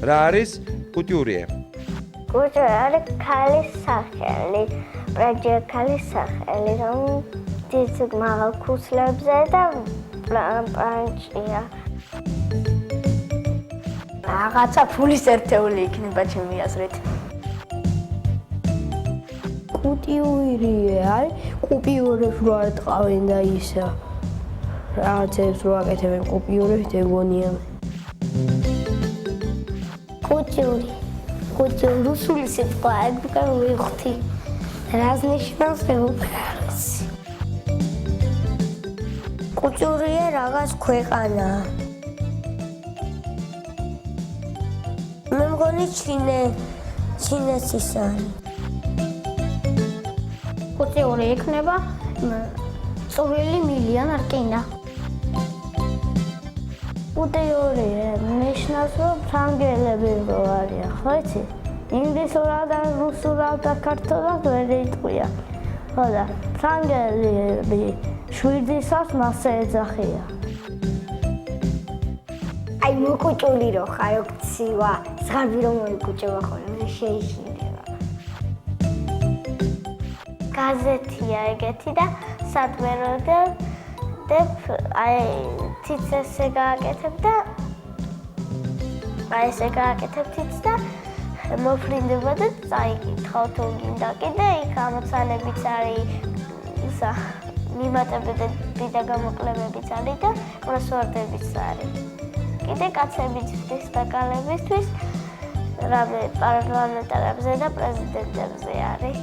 რა არის კუტიურიე? კუტიურიე არის ქალის სახელი, პრეჯექალის სახელი, რომ დიდ მაღალ ქუსლებზე და პანჭია. რაღაცა ფულის ერთეული იქნება ჩემი აზრით. კუტიურიე არის კუპიურებს რო არ ტყავენ და ისა. რაღაცებს რო აკეთებენ კუპიურებს ეგონია. კუტიური რუსული სიტყვა ეგრე ვიხთი. რას ნიშნავს ეუპერალს? კუტიურიე რაღაც ქვეყანაა. მე მგონი ჩინეთის არის. კუტიური იქნება წვრილი მილიან რკინა. კუტიურიე ნიშნავს რომ ფრანგელები რო არიან, ხო იცი? ინგლისურად და რუსულად და ქართულად ვერ იტყვია. ხო და ფრანგელები შვიდისას მასე ეძახიან. აი მოკუჭული რო ხარ ოქცივა, ზღარბი რომ მოიკუჭება ხოლმე შეიშვინება. გაზეთია ეგეთი და სატვეროდებ აი თიც ესე გააკეთებ და აი ესე გააკეთებ თიც და მოფრინდება და წაიკითხავ თუ გინდა კიდე იქ ამოცანებიც არის ისა მიმატებები და გამოკლებებიც არის და კროსვორდებიც არის. კიდე კაცებისთვის და კალებისთვის რამე პარლამენტარებზე და პრეზიდენტებზე არის.